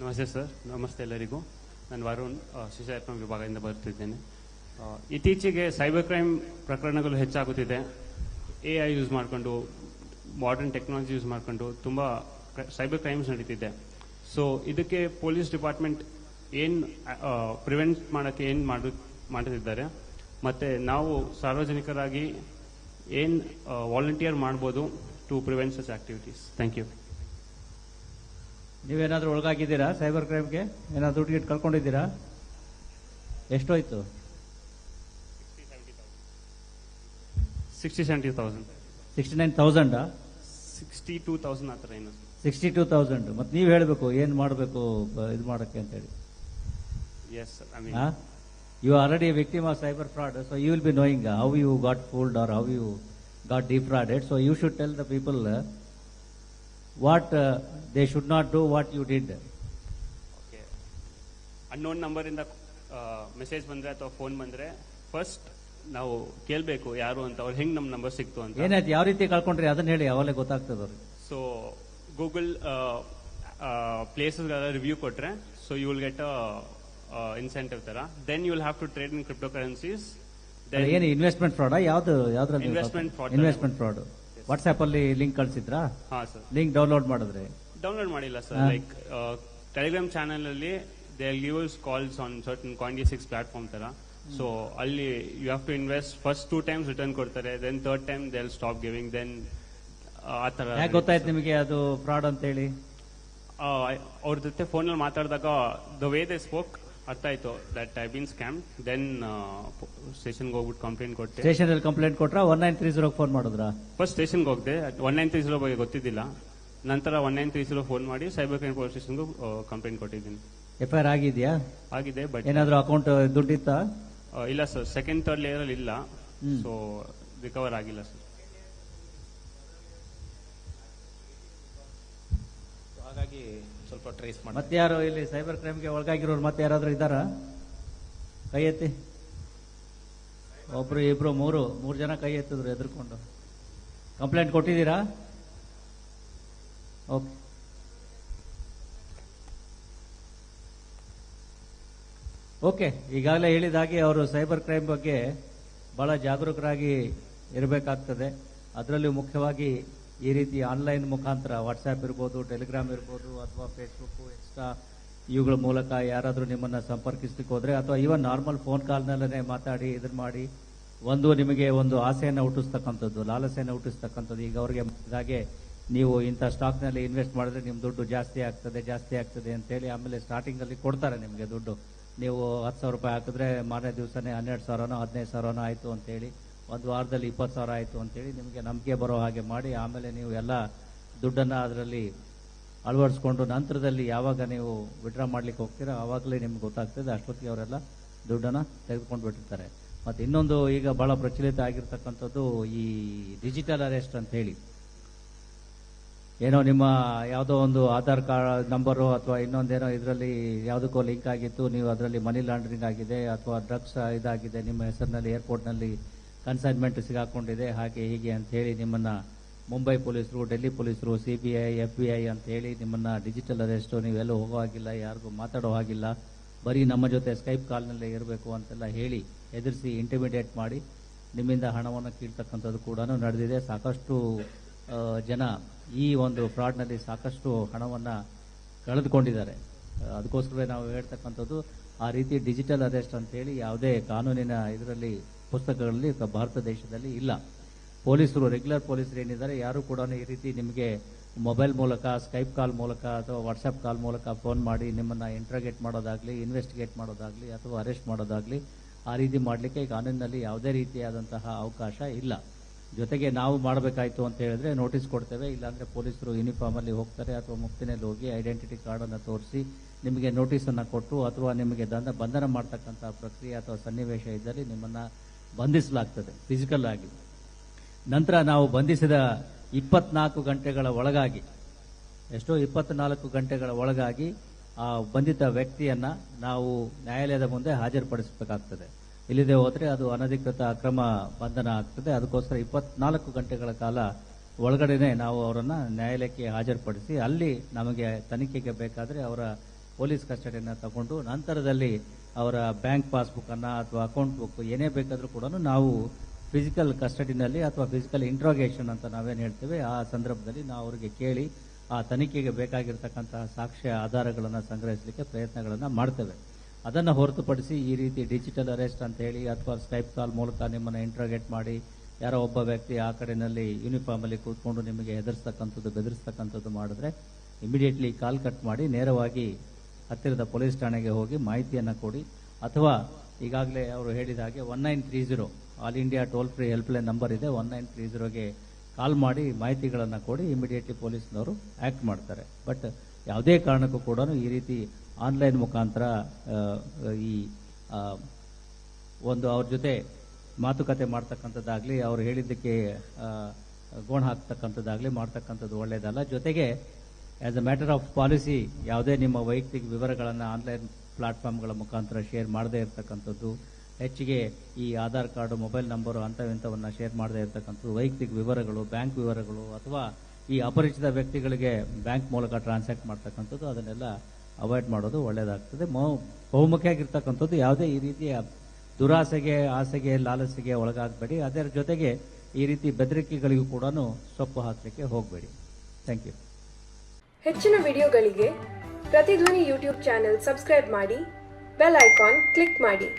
ನಮಸ್ತೆ ಸರ್. ನಮಸ್ತೆ ಎಲ್ಲರಿಗೂ. ನಾನು ವರುಣ್, ಶಿಶಾಯತ್ನ ವಿಭಾಗದಿಂದ ಬರುತ್ತಿದ್ದೇನೆ. ಇತ್ತೀಚೆಗೆ ಸೈಬರ್ ಕ್ರೈಮ್ ಪ್ರಕರಣಗಳು ಹೆಚ್ಚಾಗುತ್ತಿದೆ. AI ಯೂಸ್ ಮಾಡಿಕೊಂಡು, ಮಾಡರ್ನ್ ಟೆಕ್ನಾಲಜಿ ಯೂಸ್ ಮಾಡಿಕೊಂಡು ತುಂಬ ಸೈಬರ್ ಕ್ರೈಮ್ಸ್ ನಡೀತಿದೆ. ಸೊ ಇದಕ್ಕೆ ಪೊಲೀಸ್ ಡಿಪಾರ್ಟ್ಮೆಂಟ್ ಏನು ಪ್ರಿವೆಂಟ್ ಮಾಡೋಕ್ಕೆ ಏನು ಮಾಡುತ್ತಿದ್ದಾರೆ, ಮತ್ತು ನಾವು ಸಾರ್ವಜನಿಕರಾಗಿ ಏನು ವಾಲಂಟಿಯರ್ ಮಾಡ್ಬೋದು to prevent such activities. Thank you. ನೀವೇನಾದರೂ ಒಳಗಾಗಿದ್ದೀರಾ ಸೈಬರ್ ಕ್ರೈಮ್ಗೆ? ಏನಾದರೂ ದುಡ್ಡು ಗಿಟ್ಟು ಕಳ್ಕೊಂಡಿದ್ದೀರಾ? ಎಷ್ಟೋಯ್ತು? 60-70,000. 69,000? 62,000 ಆ ಥರ ಏನು. 62,000. ಮತ್ತು ನೀವು ಹೇಳಬೇಕು ಏನು ಮಾಡಬೇಕು ಇದು ಮಾಡೋಕ್ಕೆ ಅಂತೇಳಿ. Yes sir. I mean you are already a victim of cyber fraud, so you will be knowing how you got fooled or how you got defrauded. So you should tell the people what they should not do, what you did. Okay. Unknown ನಂಬರಿಂದ message ಬಂದರೆ ಅಥವಾ phone ಬಂದರೆ first ನಾವು ಕೇಳಬೇಕು ಯಾರು ಅಂತ, ಅವ್ರು ಹೆಂಗೆ ನಮ್ಮ ನಂಬರ್ ಸಿಕ್ತು ಅಂತ. ಏನಾಯ್ತು, ಯಾವ ರೀತಿ ಕಳ್ಕೊಂಡ್ರಿ ಅದನ್ನ ಹೇಳಿ, ಅವಾಗಲೇ ಗೊತ್ತಾಗ್ತದೆ ಅವ್ರಿಗೆ. ಸೊ ಗೂಗಲ್ ಪ್ಲೇಸಸ್ಗೆಲ್ಲ ರಿವ್ಯೂ ಕೊಟ್ಟರೆ, so you will get incentive ತರ. Then you will have to trade in crypto currencies. ಏನು ಇನ್ವೆಸ್ಟ್ಮೆಂಟ್ ಫ್ರಾಡ್? ಯಾವ್ದ್ರಲ್ಲಿ ಇನ್ವೆಸ್ಟ್ಮೆಂಟ್ ಫ್ರಾಡ್? ವಾಟ್ಸ್ಆಪ್ ಅಲ್ಲಿ ಲಿಂಕ್ ಕಳಿಸಿದ್ರಾ? ಹಾ ಸರ್. ಲಿಂಕ್ ಡೌನ್ಲೋಡ್ ಮಾಡಿದ್ರೆ? ಡೌನ್ಲೋಡ್ ಮಾಡಿಲ್ಲ ಸರ್. ಲೈಕ್ ಟೆಲಿಗ್ರಾಮ್ ಚಾನಲ್ ಅಲ್ಲಿ they will give us calls on certain Coin26 platform ತರ. So ಅಲ್ಲಿ you have to invest. First 2 times return ಕೊಡ್ತಾರೆ, then 3rd time they will stop giving. Then ಆ ತರ. ಯಾಕೆ ಗೊತ್ತಾಯ್ತು ನಿಮಗೆ ಅದು ಫ್ರಾಡ್ ಅಂತ ಹೇಳಿ? ಅವ್ರ ಜೊತೆ ಫೋನಲ್ಲಿ ಮಾತಾಡಿದಾಗ ದ ವೇ ದೇ ಸ್ಪೋಕ್ ಅರ್ಥ ಆಯ್ತು ದಟ್ ಐ ಬೀನ್ ಸ್ಕ್ಯಾಮ್. ದೆನ್ ಸ್ಟೇಷನ್ಗೆ ಹೋಗ್ಬಿಟ್ಟು ಕಂಪ್ಲೇಂಟ್ ಕೊಟ್ಟೆ. ಸ್ಟೇಷನ್ ಅಲ್ಲಿ ಕಂಪ್ಲೇಂಟ್ ಕೊಟ್ರ? 1930 ಫೋನ್ ಮಾಡಿದ್ರಾ? ಫಸ್ಟ್ ಸ್ಟೇಷನ್ಗೆ ಹೋಗಿದೆ. 1930 ಬಗ್ಗೆ ಗೊತ್ತಿದ್ದಿಲ್ಲ. ನಂತರ 1930 ಫೋನ್ ಮಾಡಿ ಸೈಬರ್ ಕ್ರೈಮ್ ಪೊಲೀಸ್ ಸ್ಟೇಷನ್ಗೂ ಕಂಪ್ಲೇಂಟ್ ಕೊಟ್ಟಿದ್ದೀನಿ. FIR ಆಗಿದೆಯಾ? ಆಗಿದೆ. ಬಟ್ ಏನಾದ್ರು ಅಕೌಂಟ್ ದುಡ್ಡಿತ್ತಾ? ಇಲ್ಲ ಸರ್, ಸೆಕೆಂಡ್ ಥರ್ಡ್ ಲೇಯರ್ ಅಲ್ಲಿ ಇಲ್ಲ. ಸೊ ರಿಕವರ್ ಆಗಿಲ್ಲ ಸರ್. ಹಾಗಾಗಿ ಸ್ವಲ್ಪ ಟ್ರೇಸ್ ಮಾಡಿ. ಮತ್ತೆ ಯಾರು ಇಲ್ಲಿ ಸೈಬರ್ ಕ್ರೈಮ್ಗೆ ಒಳಗಾಗಿರೋರು ಮತ್ತೆ ಯಾರಾದ್ರೂ ಇದ್ದಾರಾ? ಕೈ ಎತ್ತಿ. ಒಬ್ರು, ಇಬ್ರು, ಮೂರು ಜನ ಕೈ ಎತ್ತಿದ್ರು ಎದುರ್ಕೊಂಡು. ಕಂಪ್ಲೇಂಟ್ ಕೊಟ್ಟಿದ್ದೀರಾ? ಓಕೆ. ಓಕೆ, ಈಗಾಗಲೇ ಹೇಳಿದ ಹಾಗೆ ಅವರು ಸೈಬರ್ ಕ್ರೈಮ್ ಬಗ್ಗೆ ಬಹಳ ಜಾಗರೂಕರಾಗಿ ಇರಬೇಕಾಗ್ತದೆ. ಅದರಲ್ಲೂ ಮುಖ್ಯವಾಗಿ ಈ ರೀತಿ ಆನ್ಲೈನ್ ಮುಖಾಂತರ ವಾಟ್ಸ್ಆ್ಯಪ್ ಇರ್ಬೋದು, ಟೆಲಿಗ್ರಾಮ್ ಇರ್ಬೋದು, ಅಥವಾ ಫೇಸ್ಬುಕ್, ಇನ್ಸ್ಟಾ ಇವುಗಳ ಮೂಲಕ ಯಾರಾದರೂ ನಿಮ್ಮನ್ನು ಸಂಪರ್ಕಿಸ್ಲಿಕ್ಕೆ ಹೋದರೆ, ಅಥವಾ ಈವನ್ ನಾರ್ಮಲ್ ಫೋನ್ ಕಾಲ್ನಲ್ಲೇ ಮಾತಾಡಿ ಇದನ್ನು ಮಾಡಿ ನಿಮಗೆ ಒಂದು ಆಸೆಯನ್ನು ಹುಟ್ಟಿಸ್ತಕ್ಕಂಥದ್ದು, ಲಾಲಸೆಯನ್ನು ಹುಟ್ಟಿಸ್ತಕ್ಕಂಥದ್ದು. ಈಗ ಅವ್ರಿಗೆ ಹಾಗೆ ನೀವು ಇಂಥ ಸ್ಟಾಕ್ನಲ್ಲಿ ಇನ್ವೆಸ್ಟ್ ಮಾಡಿದ್ರೆ ನಿಮ್ಮ ದುಡ್ಡು ಜಾಸ್ತಿ ಆಗ್ತದೆ ಅಂತೇಳಿ ಆಮೇಲೆ ಸ್ಟಾರ್ಟಿಂಗಲ್ಲಿ ಕೊಡ್ತಾರೆ ನಿಮಗೆ ದುಡ್ಡು. ನೀವು 10,000 ರೂಪಾಯಿ ಹಾಕಿದ್ರೆ ಮಾರನೇ ದಿವಸನೇ 12,000ನೋ 15,000ನೋ ಆಯಿತು ಅಂತೇಳಿ, ಒಂದು ವಾರದಲ್ಲಿ 20,000 ಆಯಿತು ಅಂತೇಳಿ ನಿಮಗೆ ನಂಬಿಕೆ ಬರೋ ಹಾಗೆ ಮಾಡಿ ಆಮೇಲೆ ನೀವು ಎಲ್ಲ ದುಡ್ಡನ್ನು ಅದರಲ್ಲಿ ಅಳವಡಿಸ್ಕೊಂಡು ನಂತರದಲ್ಲಿ ಯಾವಾಗ ನೀವು ವಿಡ್ರಾ ಮಾಡ್ಲಿಕ್ಕೆ ಹೋಗ್ತೀರಾ ಆವಾಗಲೇ ನಿಮ್ಗೆ ಗೊತ್ತಾಗ್ತದೆ. ಅಷ್ಟೊತ್ತಿಗೆ ಅವರೆಲ್ಲ ದುಡ್ಡನ್ನು ತೆಗೆದುಕೊಂಡು ಬಿಟ್ಟಿರ್ತಾರೆ. ಮತ್ತು ಇನ್ನೊಂದು ಈಗ ಬಹಳ ಪ್ರಚಲಿತ ಆಗಿರ್ತಕ್ಕಂಥದ್ದು ಈ ಡಿಜಿಟಲ್ ಅರೆಸ್ಟ್ ಅಂತ ಹೇಳಿ. ಏನೋ ನಿಮ್ಮ ಯಾವುದೋ ಒಂದು ಆಧಾರ್ ಕಾರ್ಡ್ ನಂಬರು ಅಥವಾ ಇನ್ನೊಂದೇನೋ ಇದರಲ್ಲಿ ಯಾವುದಕ್ಕೋ ಲಿಂಕ್ ಆಗಿತ್ತು, ನೀವು ಅದರಲ್ಲಿ ಮನಿ ಲಾಂಡ್ರಿಂಗ್ ಆಗಿದೆ ಅಥವಾ ಡ್ರಗ್ಸ್ ಇದಾಗಿದೆ, ನಿಮ್ಮ ಹೆಸರಿನಲ್ಲಿ ಏರ್ಪೋರ್ಟ್ನಲ್ಲಿ ಕನ್ಸೈನ್ಮೆಂಟ್ ಸಿಗಾಕೊಂಡಿದೆ, ಹಾಗೆ ಹೀಗೆ ಅಂತ ಹೇಳಿ ನಿಮ್ಮನ್ನು ಮುಂಬೈ ಪೊಲೀಸರು, ಡೆಲ್ಲಿ ಪೊಲೀಸರು, CBI, FBI ಅಂತ ಹೇಳಿ ನಿಮ್ಮನ್ನು ಡಿಜಿಟಲ್ ಅರೆಸ್ಟು, ನೀವೆಲ್ಲೂ ಹೋಗೋ ಹಾಗಿಲ್ಲ, ಯಾರಿಗೂ ಮಾತಾಡೋ ಹಾಗಿಲ್ಲ, ಬರೀ ನಮ್ಮ ಜೊತೆ ಸ್ಕೈಪ್ ಕಾಲ್ನಲ್ಲೇ ಇರಬೇಕು ಅಂತೆಲ್ಲ ಹೇಳಿ ಎದುರಿಸಿ ಇಂಟಿಮಿಡೇಟ್ ಮಾಡಿ ನಿಮ್ಮಿಂದ ಹಣವನ್ನು ಕೀಳ್ತಕ್ಕಂಥದ್ದು ಕೂಡ ನಡೆದಿದೆ. ಸಾಕಷ್ಟು ಜನ ಈ ಒಂದು ಫ್ರಾಡ್ನಲ್ಲಿ ಸಾಕಷ್ಟು ಹಣವನ್ನು ಕಳೆದುಕೊಂಡಿದ್ದಾರೆ. ಅದಕ್ಕೋಸ್ಕರವೇ ನಾವು ಹೇಳ್ತಕ್ಕಂಥದ್ದು ಆ ರೀತಿ ಡಿಜಿಟಲ್ ಅರೆಸ್ಟ್ ಅಂತೇಳಿ ಯಾವುದೇ ಕಾನೂನಿನ ಇದರಲ್ಲಿ ಪುಸ್ತಕಗಳಲ್ಲಿ ಭಾರತ ದೇಶದಲ್ಲಿ ಇಲ್ಲ. ಪೊಲೀಸರು, ರೆಗ್ಯುಲರ್ ಪೊಲೀಸರು ಏನಿದ್ದಾರೆ ಯಾರು ಕೂಡ ಈ ರೀತಿ ನಿಮಗೆ ಮೊಬೈಲ್ ಮೂಲಕ, ಸ್ಕೈಪ್ ಕಾಲ್ ಮೂಲಕ ಅಥವಾ ವಾಟ್ಸಪ್ ಕಾಲ್ ಮೂಲಕ ಫೋನ್ ಮಾಡಿ ನಿಮ್ಮನ್ನು ಇಂಟ್ರಾಗೇಟ್ ಮಾಡೋದಾಗಲಿ, ಇನ್ವೆಸ್ಟಿಗೇಟ್ ಮಾಡೋದಾಗಲಿ ಅಥವಾ ಅರೆಸ್ಟ್ ಮಾಡೋದಾಗಲಿ ಆ ರೀತಿ ಮಾಡಲಿಕ್ಕೆ ಕಾನೂನಿನಲ್ಲಿ ಯಾವುದೇ ರೀತಿಯಾದಂತಹ ಅವಕಾಶ ಇಲ್ಲ. ಜೊತೆಗೆ ನಾವು ಮಾಡಬೇಕಾಯ್ತು ಅಂತ ಹೇಳಿದ್ರೆ ನೋಟಿಸ್ ಕೊಡ್ತೇವೆ, ಇಲ್ಲಾಂದರೆ ಪೊಲೀಸರು ಯೂನಿಫಾರ್ಮಲ್ಲಿ ಹೋಗ್ತಾರೆ ಅಥವಾ ಮುಕ್ತಿನಲ್ಲಿ ಹೋಗಿ ಐಡೆಂಟಿಟಿ ಕಾರ್ಡನ್ನು ತೋರಿಸಿ ನಿಮಗೆ ನೋಟಿಸನ್ನು ಕೊಟ್ಟು ಅಥವಾ ನಿಮಗೆ ಬಂಧನ ಮಾಡ್ತಕ್ಕಂಥ ಪ್ರಕ್ರಿಯೆ ಅಥವಾ ಸನ್ನಿವೇಶ ಇದ್ದಲ್ಲಿ ನಿಮ್ಮನ್ನು ಬಂಧಿಸಲಾಗ್ತದೆ ಫಿಸಿಕಲ್ ಆಗಿ. ನಂತರ ನಾವು ಬಂಧಿಸಿದ 24 ಗಂಟೆಗಳ ಒಳಗಾಗಿ, 24 ಗಂಟೆಗಳ ಒಳಗಾಗಿ ಆ ಬಂಧಿತ ವ್ಯಕ್ತಿಯನ್ನು ನಾವು ನ್ಯಾಯಾಲಯದ ಮುಂದೆ ಹಾಜರುಪಡಿಸಬೇಕಾಗ್ತದೆ. ಇಲ್ಲದೆ ಹೋದರೆ ಅದು ಅನಧಿಕೃತ ಅಕ್ರಮ ಬಂಧನ ಆಗ್ತದೆ. ಅದಕ್ಕೋಸ್ಕರ 24 ಗಂಟೆಗಳ ಕಾಲ ಒಳಗಡೆನೆ ನಾವು ಅವರನ್ನು ನ್ಯಾಯಾಲಯಕ್ಕೆ ಹಾಜರುಪಡಿಸಿ ಅಲ್ಲಿ ನಮಗೆ ತನಿಖೆಗೆ ಬೇಕಾದರೆ ಅವರ ಪೊಲೀಸ್ ಕಸ್ಟಡಿಯನ್ನು ತಗೊಂಡು ನಂತರದಲ್ಲಿ ಅವರ ಬ್ಯಾಂಕ್ ಪಾಸ್ಬುಕ್ಕನ್ನು ಅಥವಾ ಅಕೌಂಟ್ ಬುಕ್ ಏನೇ ಬೇಕಾದರೂ ಕೂಡ ನಾವು ಫಿಸಿಕಲ್ ಕಸ್ಟಡಿನಲ್ಲಿ ಅಥವಾ ಫಿಸಿಕಲ್ ಇಂಟ್ರೋಗೇಷನ್ ಅಂತ ನಾವೇನು ಹೇಳ್ತೇವೆ ಆ ಸಂದರ್ಭದಲ್ಲಿ ನಾವು ಅವರಿಗೆ ಕೇಳಿ ಆ ತನಿಖೆಗೆ ಬೇಕಾಗಿರ್ತಕ್ಕಂತಹ ಸಾಕ್ಷ್ಯ ಆಧಾರಗಳನ್ನು ಸಂಗ್ರಹಿಸಲಿಕ್ಕೆ ಪ್ರಯತ್ನಗಳನ್ನು ಮಾಡ್ತೇವೆ. ಅದನ್ನು ಹೊರತುಪಡಿಸಿ ಈ ರೀತಿ ಡಿಜಿಟಲ್ ಅರೆಸ್ಟ್ ಅಂತ ಹೇಳಿ ಅಥವಾ ಸ್ಕೈಪ್ ಕಾಲ್ ಮೂಲಕ ನಿಮ್ಮನ್ನು ಇಂಟ್ರೋಗೇಟ್ ಮಾಡಿ ಯಾರೋ ಒಬ್ಬ ವ್ಯಕ್ತಿ ಆ ಕಡೆಯಲ್ಲಿ ಯೂನಿಫಾರ್ಮಲ್ಲಿ ಕೂತ್ಕೊಂಡು ನಿಮಗೆ ಹೆದರ್ಸ್ತಕ್ಕಂಥದ್ದು ಬೆದರಿಸ್ತಕ್ಕಂಥದ್ದು ಮಾಡಿದ್ರೆ ಇಮಿಡಿಯೇಟ್ಲಿ ಕಾಲ್ ಕಟ್ ಮಾಡಿ ನೇರವಾಗಿ ಹತ್ತಿರದ ಪೊಲೀಸ್ ಠಾಣೆಗೆ ಹೋಗಿ ಮಾಹಿತಿಯನ್ನು ಕೊಡಿ, ಅಥವಾ ಈಗಾಗಲೇ ಅವರು ಹೇಳಿದ ಹಾಗೆ 1930 all India toll free helpline number ಇದೆ, 1930ಗೆ ಕಾಲ್ ಮಾಡಿ ಮಾಹಿತಿಗಳನ್ನು ಕೊಡಿ, ಇಮಿಡಿಯೇಟ್ಲಿ ಪೊಲೀಸ್ನವರು ಆ್ಯಕ್ಟ್ ಮಾಡ್ತಾರೆ. ಬಟ್ ಯಾವುದೇ ಕಾರಣಕ್ಕೂ ಕೂಡ ಈ ರೀತಿ ಆನ್ಲೈನ್ ಮುಖಾಂತರ ಈ ಒಂದು ಅವ್ರ ಜೊತೆ ಮಾತುಕತೆ ಮಾಡ್ತಕ್ಕಂಥದ್ದಾಗಲಿ ಅವ್ರು ಹೇಳಿದ್ದಕ್ಕೆ ಗೋಣ್ ಹಾಕ್ತಕ್ಕಂಥದ್ದಾಗಲಿ ಮಾಡ್ತಕ್ಕಂಥದ್ದು ಒಳ್ಳೆಯದಲ್ಲ. ಜೊತೆಗೆ as a matter of policy ಯಾವುದೇ ನಿಮ್ಮ ವೈಯಕ್ತಿಕ ವಿವರಗಳನ್ನು ಆನ್ಲೈನ್ ಪ್ಲಾಟ್ಫಾರ್ಮ್ಗಳ ಮುಖಾಂತರ ಶೇರ್ ಮಾಡದೇ ಇರತಕ್ಕಂಥದ್ದು, ಹೆಚ್ಚಿಗೆ ಈ ಆಧಾರ್ ಕಾರ್ಡು, ಮೊಬೈಲ್ ನಂಬರು ಅಂಥವಿಂಥವನ್ನು ಶೇರ್ ಮಾಡದೇ ಇರತಕ್ಕಂಥದ್ದು, ವೈಯಕ್ತಿಕ ವಿವರಗಳು, ಬ್ಯಾಂಕ್ ವಿವರಗಳು ಅಥವಾ ಈ ಅಪರಿಚಿತ ವ್ಯಕ್ತಿಗಳಿಗೆ ಬ್ಯಾಂಕ್ ಮೂಲಕ ಟ್ರಾನ್ಸಾಕ್ಟ್ ಮಾಡ್ತಕ್ಕಂಥದ್ದು ಅದನ್ನೆಲ್ಲ ಅವಾಯ್ಡ್ ಮಾಡೋದು ಒಳ್ಳೆಯದಾಗ್ತದೆ. ಬಹುಮುಖಿಯಾಗಿರ್ತಕ್ಕಂಥದ್ದು ಯಾವುದೇ ಈ ರೀತಿಯ ದುರಾಸೆಗೆ, ಆಸೆಗೆ, ಲಾಲಸೆಗೆ ಒಳಗಾಗಬೇಡಿ. ಅದರ ಜೊತೆಗೆ ಈ ರೀತಿ ಬೆದರಿಕೆಗಳಿಗೂ ಕೂಡ ಸೊಪ್ಪು ಹಾಕಲಿಕ್ಕೆ ಹೋಗಬೇಡಿ. Thank you. ಹೆಚ್ಚಿನ ವಿಡಿಯೋಗಳಿಗೆ ಪ್ರತಿಧ್ವನಿ ಯೂಟ್ಯೂಬ್ ಚಾನೆಲ್ ಸಬ್ಸ್ಕ್ರೈಬ್ ಮಾಡಿ, ಬೆಲ್ ಐಕಾನ್ ಕ್ಲಿಕ್ ಮಾಡಿ.